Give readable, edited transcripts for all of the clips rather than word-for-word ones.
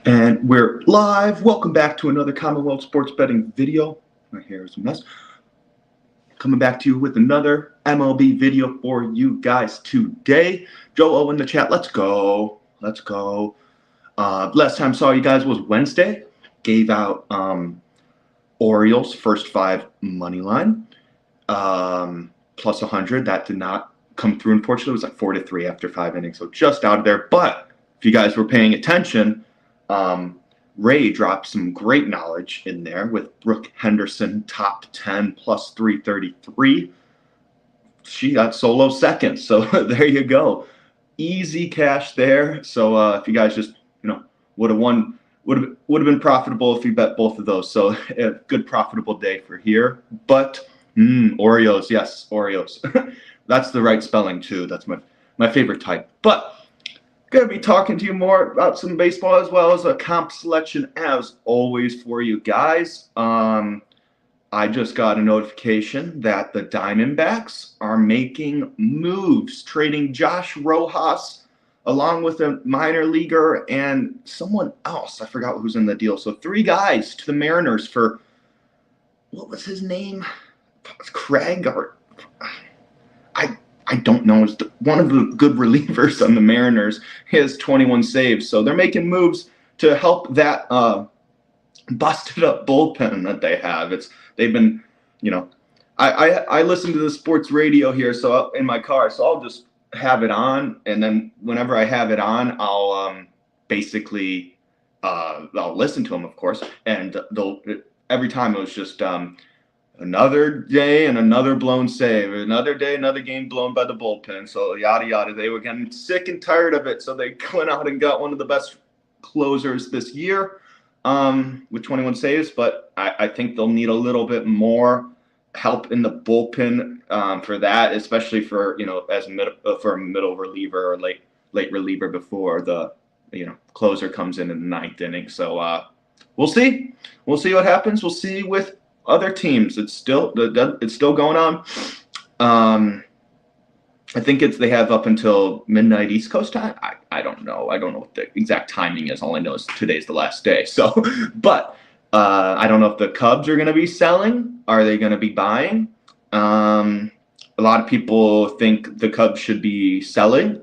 And we're live. Welcome back to another Commonwealth Sports Betting video. My hair is a mess. Coming back to you with another MLB video for you guys today. Joe O in the chat. Let's go. Let's go. Last time I saw you guys was Wednesday. Gave out Orioles first five money line plus 100. That did not come through. Unfortunately, it was like 4-3 after 5 innings, so just out of there. But if you guys were paying attention, Ray dropped some great knowledge in there with Brooke Henderson, top 10, plus 333. She got solo second, so there you go. Easy cash there. So if you guys just, would have won, would have been profitable if you bet both of those. So a good profitable day for here. But Oreos, yes, Oreos. That's the right spelling too. That's my favorite type. But going to be talking to you more about some baseball as well as a comp selection as always for you guys. I just got a notification that the Diamondbacks are making moves, trading Josh Rojas along with a minor leaguer and someone else. I forgot who's in the deal. So 3 guys to the Mariners for, what was his name? Craig or I don't know. It's one of the good relievers on the Mariners. He has 21 saves. So they're making moves to help that busted up bullpen that they have. They've been, I listen to the sports radio here in my car, so I'll just have it on, and then whenever I have it on, I'll basically I'll listen to them, of course, and every time it was just another day and another blown save, another day, another game blown by the bullpen. So yada yada. They were getting sick and tired of it, so they went out and got one of the best closers this year with 21 saves. But I think they'll need a little bit more help in the bullpen for that, especially for for a middle reliever or late reliever before the closer comes in the 9th inning. So we'll see what happens. We'll see with other teams. It's still going on. I think they have up until midnight East Coast time. I don't know. I don't know what the exact timing is. All I know is today's the last day. So, but I don't know if the Cubs are going to be selling. Are they going to be buying? A lot of people think the Cubs should be selling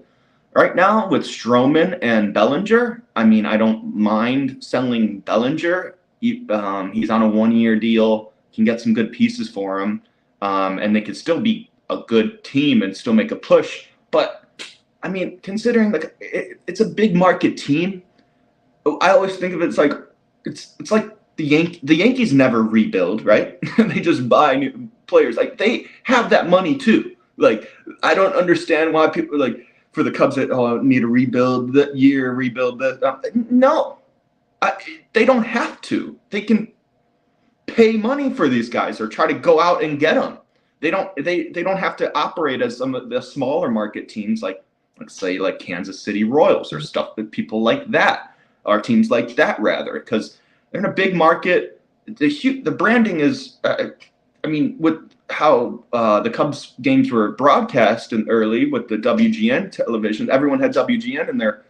right now with Stroman and Bellinger. I mean, I don't mind selling Bellinger. He's on a 1-year deal. Can get some good pieces for him, and they could still be a good team and still make a push. But I mean, considering it's a big market team, I always think of it as it's like the Yankees never rebuild, right? They just buy new players. Like, they have that money too. Like, I don't understand why people for the Cubs that need to rebuild that year, rebuild that. No, they don't have to. They can pay money for these guys or try to go out and get them. They don't have to operate as some of the smaller market teams like say Kansas City Royals or stuff that people like that, or teams like that rather, because they're in a big market. The branding is, with how the Cubs games were broadcast and early with the WGN television, everyone had WGN in their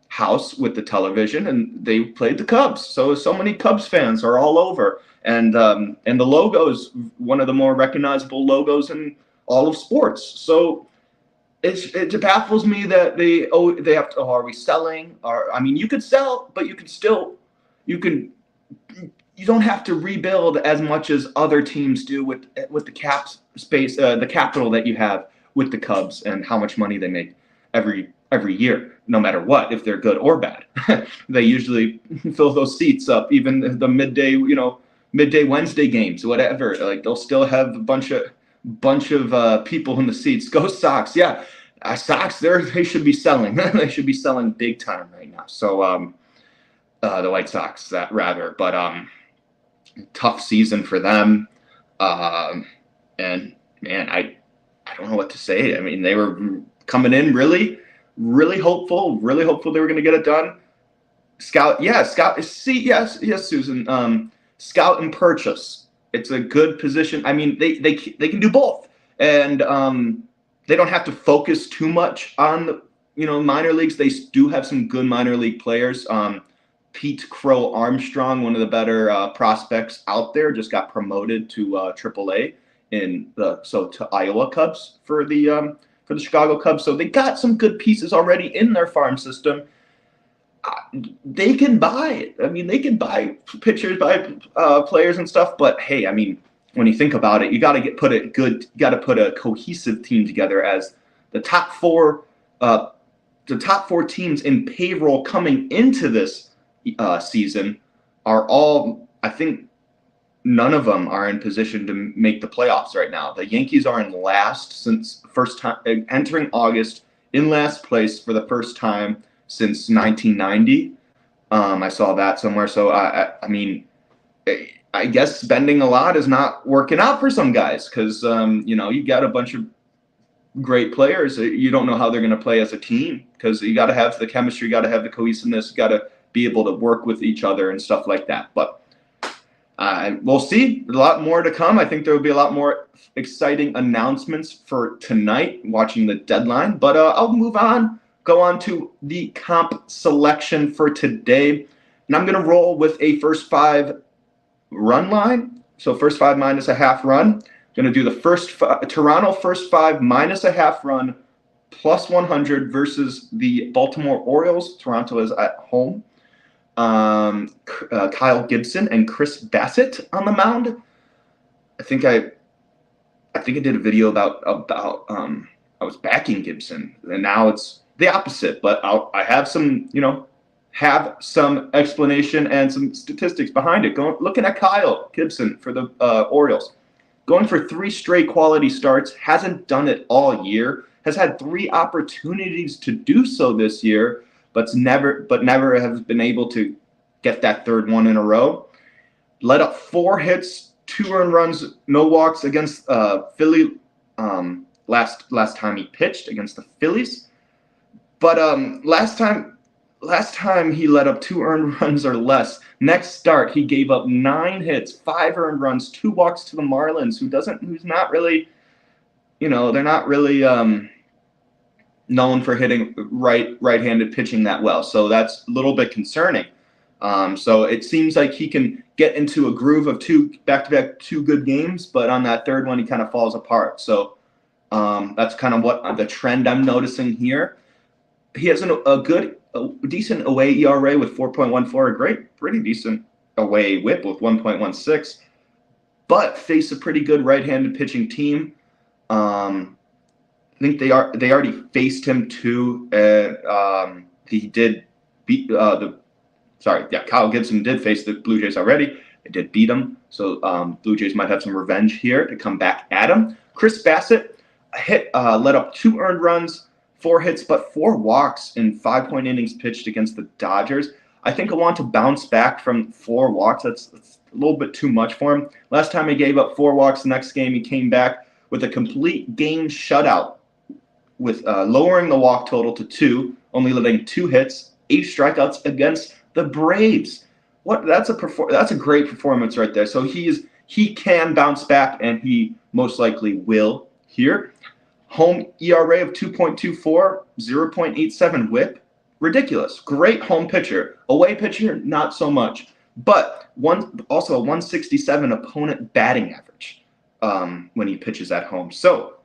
house with the television, and they played the Cubs. So many Cubs fans are all over, and the logo is one of the more recognizable logos in all of sports. So it baffles me that they have to. Are we selling? You could sell, but you don't have to rebuild as much as other teams do with the cap space, the capital that you have with the Cubs and how much money they make every year, no matter what, if they're good or bad. They usually fill those seats up, even the midday Wednesday games, whatever. Like, they'll still have a bunch of people in the seats. Go Sox. Yeah. Sox, they should be selling. They should be selling big time right now. So the White Sox, that rather, but tough season for them. And man, I don't know what to say. I mean, they were coming in really hopeful they were going to get it done. Scout. See, yes, Susan. Scout and purchase. It's a good position. I mean, they can do both, and they don't have to focus too much on the minor leagues. They do have some good minor league players. Pete Crow Armstrong, one of the better prospects out there, just got promoted to AAA to Iowa Cubs for the Chicago Cubs. So they got some good pieces already in their farm system. They can buy it. I mean, they can buy pitchers, buy players and stuff. But hey, I mean, when you think about it, you got to put a cohesive team together. As the top four teams in payroll coming into this season are all, I think, none of them are in position to make the playoffs right now. The Yankees are in last since first time entering August, in last place for the first time since 1990. I saw that somewhere. So I mean, I guess spending a lot is not working out for some guys because you got a bunch of great players. You don't know how they're going to play as a team because you got to have the chemistry, you got to have the cohesiveness, you got to be able to work with each other and stuff like that. But we'll see. A lot more to come. I think there will be a lot more exciting announcements for tonight, watching the deadline. But I'll go on to the comp selection for today. And I'm going to roll with a first five run line. So first five minus a half run. Going to do the Toronto first five minus a half run plus 100 versus the Baltimore Orioles. Toronto is at home. Kyle Gibson and Chris Bassett on the mound. I think I did a video about I was backing Gibson, and now it's the opposite. But I have some explanation and some statistics behind it. Looking at Kyle Gibson for the Orioles, going for 3 straight quality starts, hasn't done it all year. Has had 3 opportunities to do so this year, but never has been able to get that third one in a row. Let up 4 hits, 2 earned runs, no walks against Philly last time he pitched against the Phillies. But last time he let up 2 earned runs or less. Next start, he gave up 9 hits, 5 earned runs, 2 walks to the Marlins, who's not really, they're not really known for hitting right-handed pitching that well. So that's a little bit concerning. So it seems like he can get into a groove of 2 back-to-back 2 good games, but on that third one, he kind of falls apart. So that's kind of what the trend I'm noticing here. He has a decent away ERA with 4.14, pretty decent away whip with 1.16, but face a pretty good right-handed pitching team. I think they already faced him too. He did beat Kyle Gibson did face the Blue Jays already. They did beat him, so Blue Jays might have some revenge here to come back at him. Chris Bassett let up 2 earned runs, 4 hits, but 4 walks in 5 innings pitched against the Dodgers. I think I want to bounce back from 4 walks. That's a little bit too much for him. Last time he gave up 4 walks. The next game he came back with a complete game shutout, with lowering the walk total to 2, only letting 2 hits, 8 strikeouts against the Braves. That's a great performance right there. So he can bounce back, and he most likely will here. Home ERA of 2.24, 0.87 whip. Ridiculous. Great home pitcher. Away pitcher, not so much. But also a 167 opponent batting average when he pitches at home. So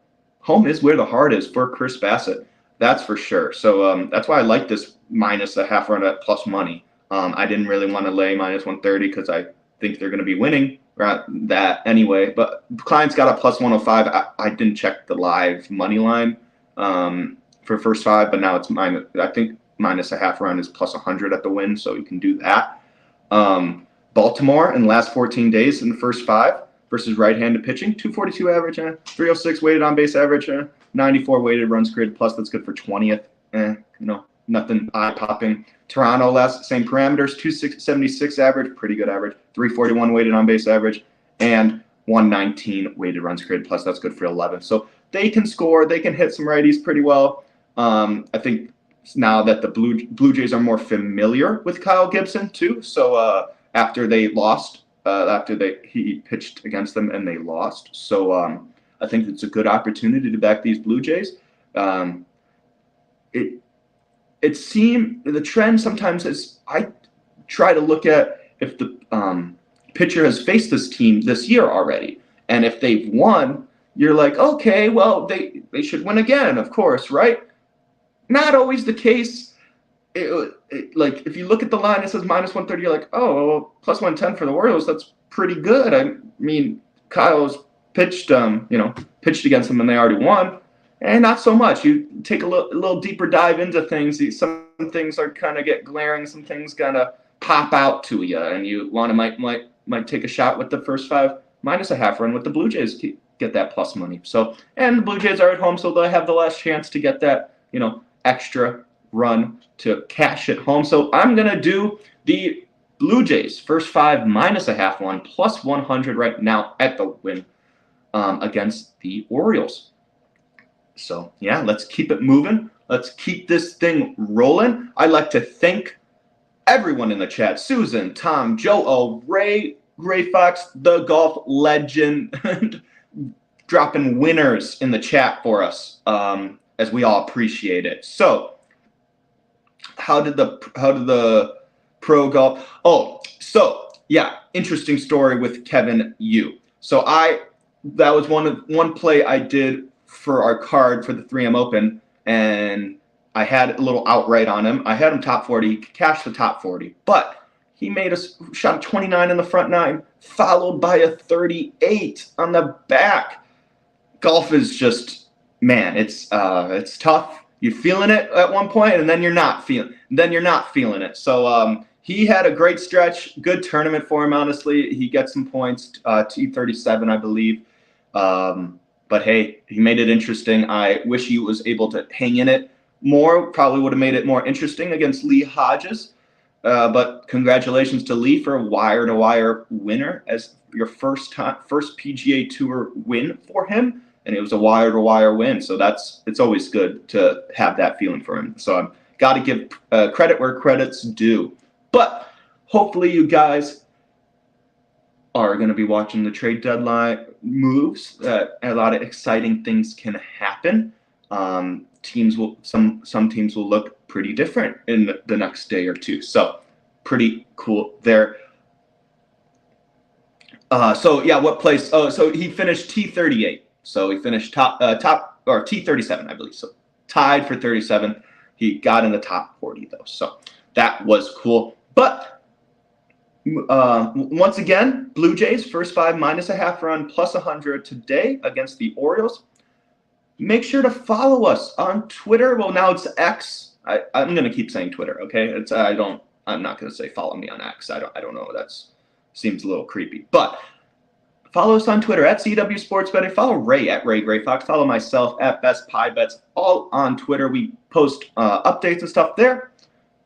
home is where the heart is for Chris Bassett. That's for sure. So that's why I like this minus a half run at plus money. I didn't really want to lay minus 130 because I think they're going to be winning that anyway. But client's got a plus 105. I didn't check the live money line for first 5, but now it's minus. I think minus a half run is plus 100 at the win, so you can do that. Baltimore in the last 14 days in the first 5 versus right-handed pitching, 242 average, 306 weighted on base average, 94 weighted runs created plus. That's good for 20th. Nothing eye-popping. Toronto, same parameters, 276 average, pretty good average, 341 weighted on base average, and 119 weighted runs created plus. That's good for 11. So they can score, they can hit some righties pretty well. I think now that the Blue Jays are more familiar with Kyle Gibson too. So after they lost, he pitched against them and they lost. So I think it's a good opportunity to back these Blue Jays. It seemed the trend sometimes is try to look at if the pitcher has faced this team this year already. And if they've won, you're like, okay, well, they should win again, of course, right? Not always the case. Like, if you look at the line, it says -130. You're like, oh, well, plus 110 for the Orioles. That's pretty good. I mean, Kyle's pitched against them and they already won. And not so much. You take a little deeper dive into things. Some things are kind of get glaring. Some things gonna pop out to you, and you want to might take a shot with the first 5 minus a half run with the Blue Jays to get that plus money. So, and the Blue Jays are at home, so they'll have the last chance to get that extra run to cash it home. So I'm gonna do the Blue Jays first 5 minus a half one plus 100 right now at the win against the Orioles. So, yeah, let's keep it moving. Let's keep this thing rolling. I'd like to thank everyone in the chat. Susan, Tom, Joe, Ray, Gray Fox, the golf legend, dropping winners in the chat for us, as we all appreciate it. So, how did the pro golf? Oh, so, yeah, interesting story with Kevin Yu. So, that was one play I did for our card for the 3M Open, and I had a little outright on him. I had him top 40. He cashed the top 40, but he made a shot 29 in the front 9, followed by a 38 on the back. Golf is just, man, it's tough. You're feeling it at one point, and then you're not feeling it. So he had a great stretch, good tournament for him. Honestly, he gets some points, T37, I believe. But hey, he made it interesting. I wish he was able to hang in it more. Probably would have made it more interesting against Lee Hodges. But congratulations to Lee for a wire-to-wire winner as your first PGA Tour win for him, and it was a wire-to-wire win. So it's always good to have that feeling for him. So I've got to give credit where credit's due. But hopefully you guys are going to be watching the trade deadline moves. A lot of exciting things can happen. Some teams will look pretty different in the next day or two. So pretty cool there. So yeah, what place? Oh, so he finished T38. So he finished top or T37, I believe. So tied for 37. He got in the top 40 though. So that was cool. But once again, Blue Jays first 5 minus a half run plus 100 today against the Orioles. Make sure to follow us on Twitter. Well, now it's X. I'm gonna keep saying Twitter. Okay, I'm not gonna say follow me on X. I don't know. That seems a little creepy. But follow us on Twitter at CW Sports Betting. Follow Ray at Ray Gray Fox. Follow myself at Best Pie Bets. All on Twitter. We post updates and stuff there.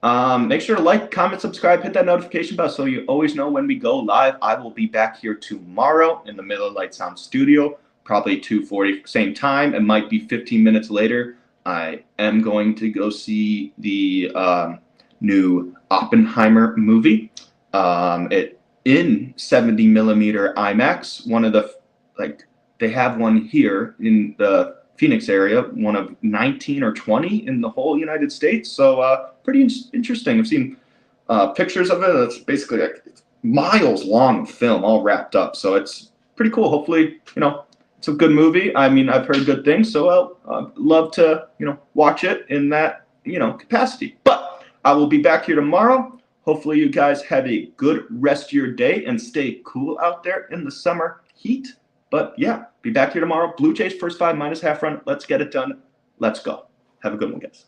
Make sure to like, comment, subscribe, hit that notification bell so you always know when we go live. I will be back here tomorrow in the Miller Lite Sound studio, probably 2:40, same time. It might be 15 minutes later. I am going to go see the new Oppenheimer movie. It in 70 millimeter IMAX. One of the they have one here in the Phoenix area, one of 19 or 20 in the whole United States. So pretty interesting. I've seen pictures of it. It's basically like miles long film all wrapped up. So it's pretty cool. Hopefully, it's a good movie. I mean, I've heard good things. So I'll love to, watch it in that, capacity. But I will be back here tomorrow. Hopefully you guys have a good rest of your day and stay cool out there in the summer heat. But yeah, be back here tomorrow. Blue Jays first 5 minus half run. Let's get it done. Let's go. Have a good one, guys.